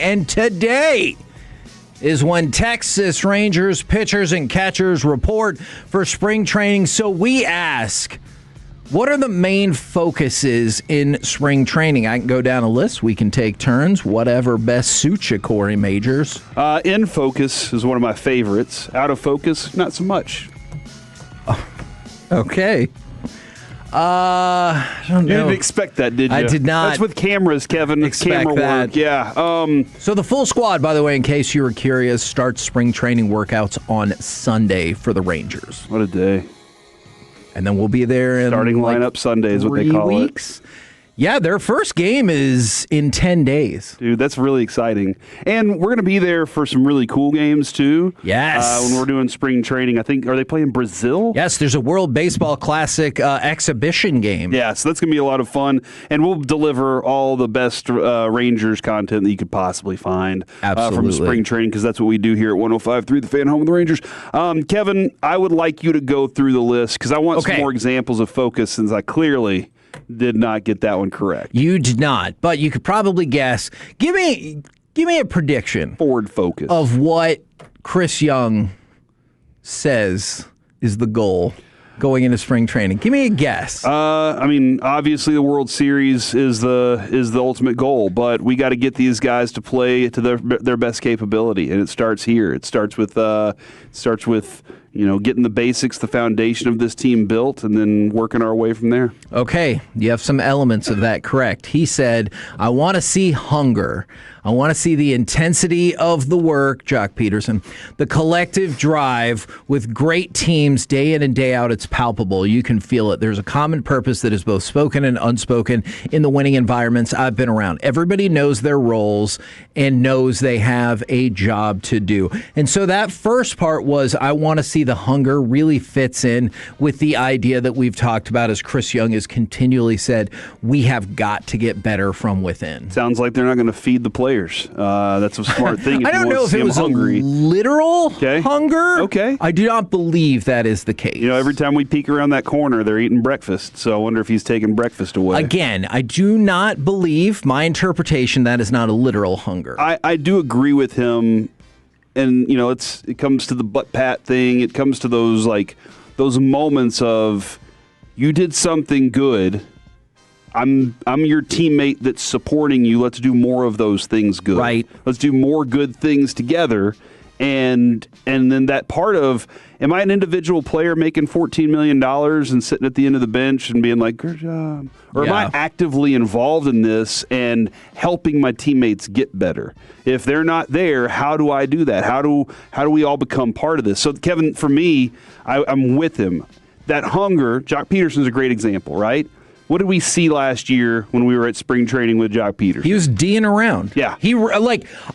And today is when Texas Rangers pitchers and catchers report for spring training. So we ask, what are the main focuses in spring training? I can go down a list. We can take turns. Whatever best suits you, Corey Majors. In focus is one of my favorites. Out of focus, not so much. Okay. I don't know. You didn't expect that, did you? I did not. That's with cameras, Kevin. Expect Camera that. work. Yeah. So the full squad, by the way, in case you were curious, starts spring training workouts on Sunday for the Rangers. What a day. And then we'll be there in starting lineup Sunday is what they call 3 weeks. Yeah, their first game is in 10 days. Dude, that's really exciting. And we're going to be there for some really cool games, too. Yes. When we're doing spring training. I think, are they playing Brazil? Yes, there's a World Baseball Classic exhibition game. Yeah, so that's going to be a lot of fun. And we'll deliver all the best Rangers content that you could possibly find from spring training, because that's what we do here at 105.3 The Fan, home of the Rangers. Kevin, I would like you to go through the list, because I want some more examples of focus, since I clearly did not get that one correct. You did not, but you could probably guess. Give me a prediction. Forward focus. Of what Chris Young says is the goal going into spring training. Give me a guess. I mean, obviously the World Series is the ultimate goal, but we got to get these guys to play to their best capability, and it starts here. It starts with getting the basics, the foundation of this team built, and then working our way from there. Okay, you have some elements of that correct. He said, I want to see hunger. I want to see the intensity of the work, Jock Peterson, the collective drive with great teams day in and day out. It's palpable. You can feel it. There's a common purpose that is both spoken and unspoken in the winning environments I've been around. Everybody knows their roles and knows they have a job to do. And so that first part was, I want to see the hunger, really fits in with the idea that we've talked about, as Chris Young has continually said, we have got to get better from within. Sounds like they're not going to feed the players. That's a smart thing. I don't know if it was hungry. A literal hunger. Okay. I do not believe that is the case. You know, every time we peek around that corner, they're eating breakfast. So I wonder if he's taking breakfast away. Again, I do not believe, my interpretation, that is not a literal hunger. I do agree with him. And, you know, it comes to the butt pat thing. It comes to those moments of, you did something good. I'm your teammate that's supporting you. Let's do more of those things good. Right. Let's do more good things together. And then that part of, am I an individual player making $14 million and sitting at the end of the bench and being like, good job? Or am I actively involved in this and helping my teammates get better? If they're not there, how do I do that? How do we all become part of this? So, Kevin, for me, I'm with him. That hunger, Jock Peterson's a great example, right? What did we see last year when we were at spring training with Jock Peterson? He was D'ing around. Yeah.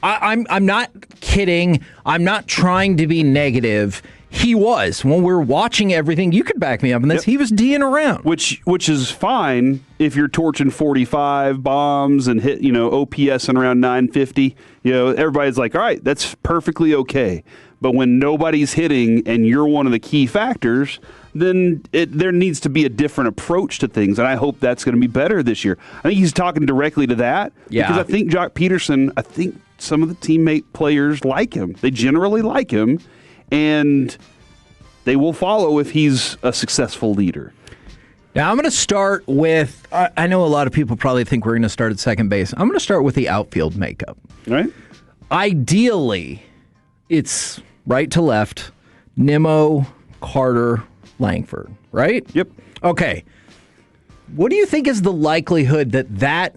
I'm not kidding. I'm not trying to be negative. He was. When we're watching everything, you could back me up on this. Yep. He was D'ing around. Which is fine if you're torching 45 bombs and hit, OPS and around 950. Everybody's like, all right, that's perfectly okay. But when nobody's hitting and you're one of the key factors, then there needs to be a different approach to things, and I hope that's going to be better this year. I think he's talking directly to that, because I think Jock Peterson, I think some of the teammate players like him. They generally like him, and they will follow if he's a successful leader. Now, I'm going to start with, I know a lot of people probably think we're going to start at second base. I'm going to start with the outfield makeup. All right. Ideally, it's right to left, Nimmo, Carter, Langford, right? Yep. Okay. What do you think is the likelihood that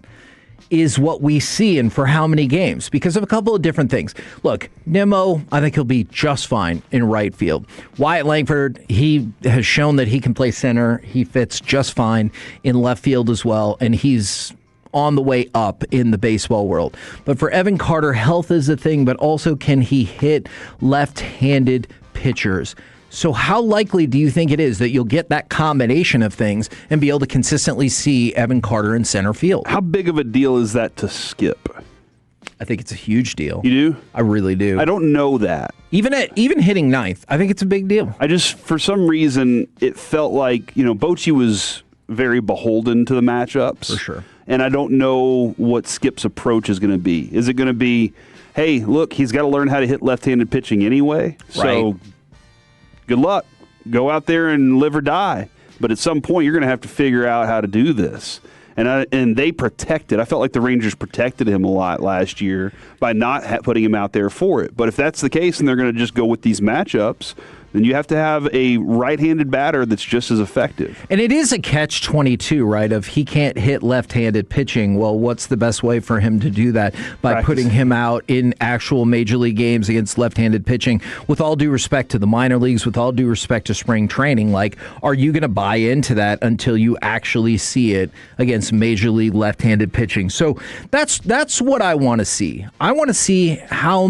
is what we see and for how many games? Because of a couple of different things. Look, Nimmo, I think he'll be just fine in right field. Wyatt Langford, he has shown that he can play center. He fits just fine in left field as well, and he's on the way up in the baseball world. But for Evan Carter, health is a thing, but also can he hit left-handed pitchers? So how likely do you think it is that you'll get that combination of things and be able to consistently see Evan Carter in center field? How big of a deal is that to Skip? I think it's a huge deal. You do? I really do. I don't know that. Even hitting ninth, I think it's a big deal. I just, for some reason, it felt like, Bochy was very beholden to the matchups. For sure. and I don't know what Skip's approach is going to be. Is it going to be, hey, look, he's got to learn how to hit left-handed pitching anyway, so good luck. Go out there and live or die. But at some point, you're going to have to figure out how to do this. And they protected. I felt like the Rangers protected him a lot last year by not putting him out there for it. But if that's the case and they're going to just go with these matchups, then you have to have a right-handed batter that's just as effective. And it is a catch-22, right, of he can't hit left-handed pitching. Well, what's the best way for him to do that? By putting him out in actual Major League games against left-handed pitching. With all due respect to the minor leagues, with all due respect to spring training, like, are you going to buy into that until you actually see it against Major League left-handed pitching? So that's what I want to see. I want to see how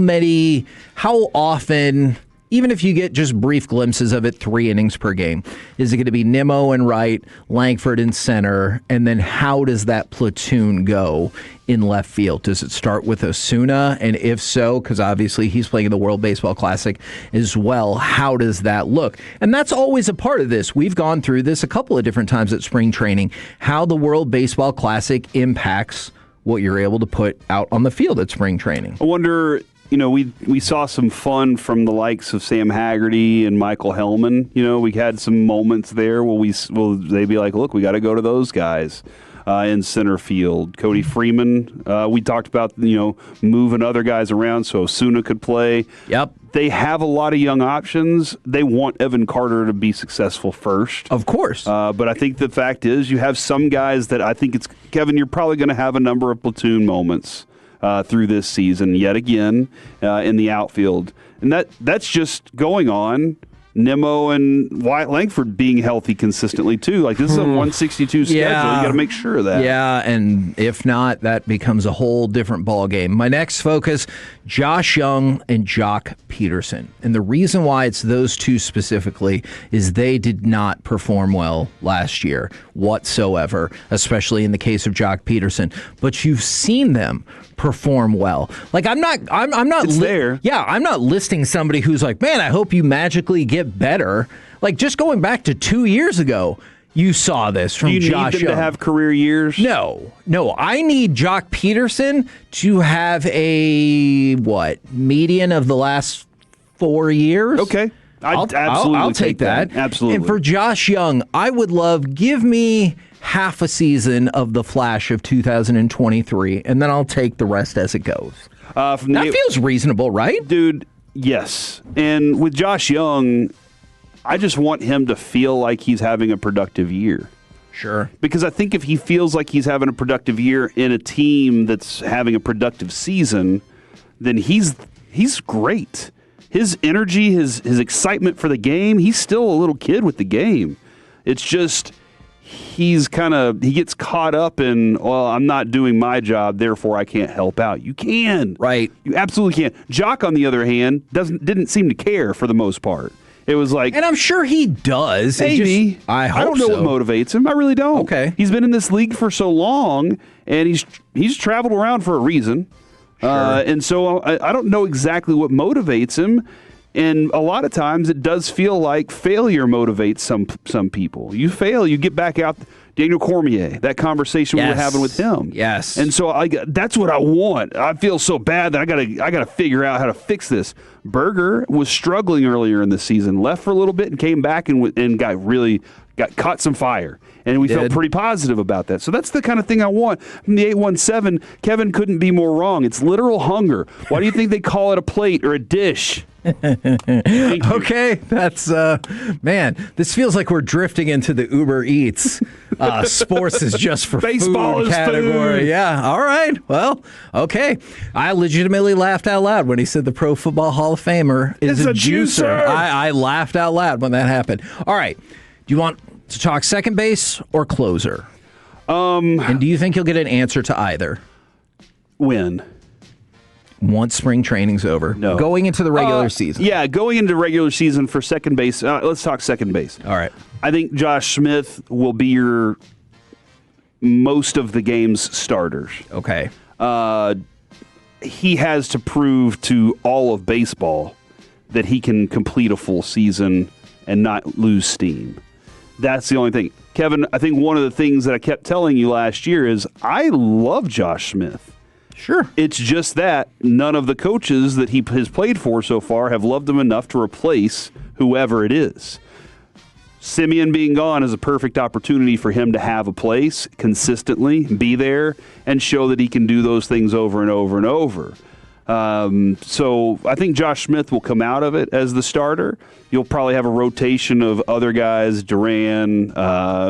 often, even if you get just brief glimpses of it, 3 innings per game. Is it going to be Nimmo in right, Langford in center, and then how does that platoon go in left field? Does it start with Osuna? And if so, because obviously he's playing in the World Baseball Classic as well, how does that look? And that's always a part of this. We've gone through this a couple of different times at spring training, how the World Baseball Classic impacts what you're able to put out on the field at spring training. I wonder, we saw some fun from the likes of Sam Haggerty and Michael Hellman. We had some moments there where they'd be like, look, we got to go to those guys in center field. Cody Freeman, we talked about, moving other guys around so Osuna could play. Yep. They have a lot of young options. They want Evan Carter to be successful first. Of course. But I think the fact is you have some guys that I think Kevin, you're probably going to have a number of platoon moments through this season yet again in the outfield. And that's just going on. Nimmo and Wyatt Langford being healthy consistently, too. Like, this is a 162 schedule. Yeah. You got to make sure of that. Yeah, and if not, that becomes a whole different ballgame. My next focus, Josh Young and Jock Peterson. And the reason why it's those two specifically is they did not perform well last year whatsoever, especially in the case of Jock Peterson. But you've seen them perform well. Like, I'm not there. Yeah, I'm not listing somebody who's like, man, I hope you magically get better. Like, just going back to 2 years ago, you saw this from Josh Young. Do you need them to have career years? No. I need Jock Peterson to have a, median of the last 4 years? Okay. I'll take that. Absolutely. And for Josh Young, I would love, give me half a season of the Flash of 2023, and then I'll take the rest as it goes. That feels reasonable, right? Dude, yes. And with Josh Young, I just want him to feel like he's having a productive year. Sure. Because I think if he feels like he's having a productive year in a team that's having a productive season, then he's great. His energy, his excitement for the game, he's still a little kid with the game. It's just he gets caught up in, well, I'm not doing my job, therefore I can't help out. You can. Right. You absolutely can. Jock, on the other hand, didn't seem to care for the most part. It was like, and I'm sure he does. Maybe. I don't know what motivates him. I really don't. Okay. He's been in this league for so long, and he's traveled around for a reason. Sure. And so I don't know exactly what motivates him. And a lot of times it does feel like failure motivates some people. You fail, you get back out. Daniel Cormier, that conversation we were having with him. Yes. And so that's what I want. I feel so bad that I gotta figure out how to fix this. Berger was struggling earlier in the season, left for a little bit and came back and got caught some fire. And we felt pretty positive about that. So that's the kind of thing I want. From the 817, Kevin couldn't be more wrong. It's literal hunger. Why do you think they call it a plate or a dish? Okay, that's man. This feels like we're drifting into the Uber Eats. Sports is just for baseball food is category. Food. Yeah, all right. Well, okay. I legitimately laughed out loud when he said the Pro Football Hall of Famer is a juicer. I laughed out loud when that happened. All right. Do you want to talk second base or closer? And do you think you'll get an answer to either? When? Once spring training's over. No. Going into the regular season. Yeah, going into regular season for second base. Let's talk second base. All right. I think Josh Smith will be your most of the game's starters. Okay. He has to prove to all of baseball that he can complete a full season and not lose steam. That's the only thing. Kevin, I think one of the things that I kept telling you last year is I love Josh Smith. Sure. It's just that none of the coaches that he has played for so far have loved him enough to replace whoever it is. Simeon being gone is a perfect opportunity for him to have a place consistently, be there, and show that he can do those things over and over and over. So I think Josh Smith will come out of it as the starter. You'll probably have a rotation of other guys, Duran,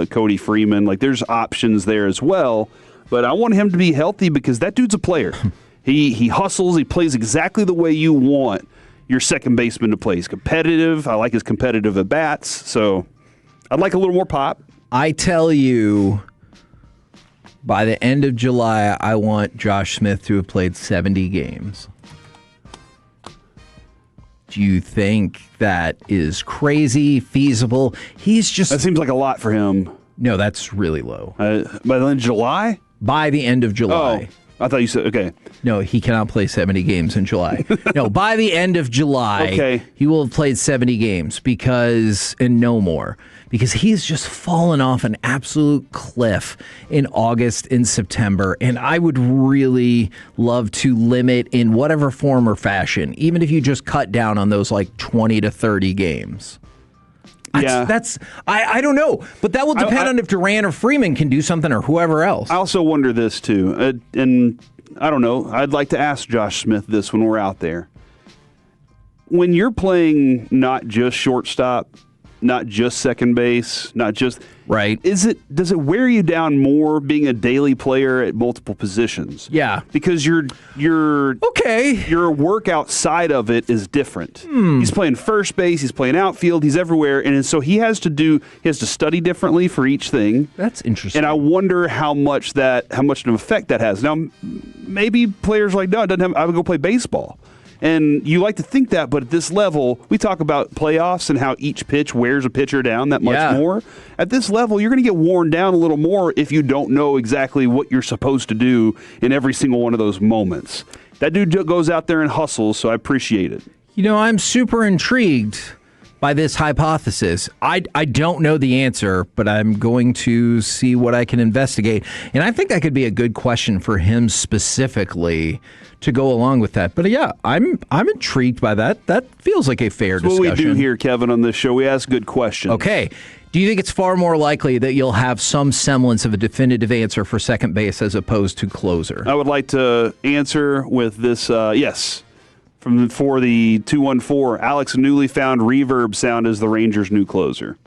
Cody Freeman. Like, there's options there as well. But I want him to be healthy because that dude's a player. He hustles. He plays exactly the way you want your second baseman to play. He's competitive. I like his competitive at-bats. So I'd like a little more pop. I tell you, by the end of July, I want Josh Smith to have played 70 games. Do you think that is crazy, feasible? That seems like a lot for him. No, that's really low. By the end of July? By the end of July. Oh, I thought you said, okay. No, he cannot play 70 games in July. No, by the end of July, he will have played 70 games and no more. Because he's just fallen off an absolute cliff in August and September. And I would really love to limit in whatever form or fashion, even if you just cut down on those like 20 to 30 games. Yeah. I don't know, but that will depend on if Duran or Freeman can do something or whoever else. I also wonder this too, and I don't know. I'd like to ask Josh Smith this when we're out there. When you're playing not just shortstop, not just second base, not just right, does it wear you down more being a daily player at multiple positions? Yeah, because your work outside of it is different. He's playing first base, he's playing outfield, he's everywhere, and so he has to study differently for each thing. That's interesting. And I wonder how much of an effect that has. Now, maybe players like, no, it doesn't have. I would go play baseball. And you like to think that, but at this level, we talk about playoffs and how each pitch wears a pitcher down that much more. At this level, you're going to get worn down a little more if you don't know exactly what you're supposed to do in every single one of those moments. That dude goes out there and hustles, so I appreciate it. You know, I'm super intrigued by this hypothesis. I don't know the answer, but I'm going to see what I can investigate. And I think that could be a good question for him specifically to go along with that. But yeah, I'm intrigued by that. That feels like a fair discussion. What we do here, Kevin, on this show, we ask good questions. Okay. Do you think it's far more likely that you'll have some semblance of a definitive answer for second base as opposed to closer? I would like to answer with this, yes. For the 214, Alex, newly found reverb sound as the Rangers' new closer.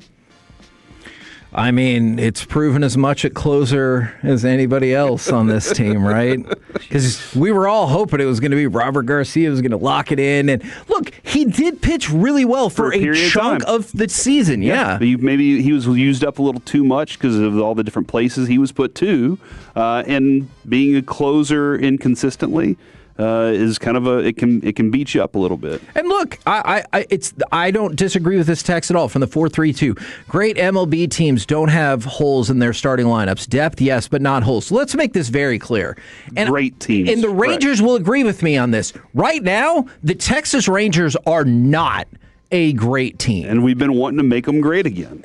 I mean, it's proven as much at closer as anybody else on this team, right? Because we were all hoping it was going to be Robert Garcia was going to lock it in. And look, he did pitch really well for a chunk of the season. Yeah. Maybe he was used up a little too much because of all the different places he was put to. And being a closer inconsistently is kind of it can beat you up a little bit. And look, I don't disagree with this text at all from the 432. Great MLB teams don't have holes in their starting lineups. Depth, yes, but not holes. So let's make this very clear. And, great teams. And the Rangers will agree with me on this. Right now, the Texas Rangers are not a great team. And we've been wanting to make them great again.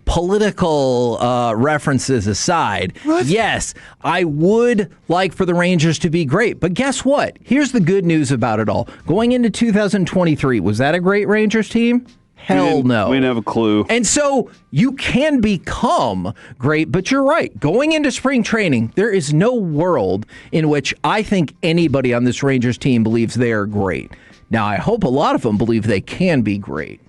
Political references aside, yes, I would like for the Rangers to be great. But guess what? Here's the good news about it all. Going into 2023, was that a great Rangers team? Hell no. We didn't have a clue. And so you can become great, but you're right. Going into spring training, there is no world in which I think anybody on this Rangers team believes they are great. Now, I hope a lot of them believe they can be great.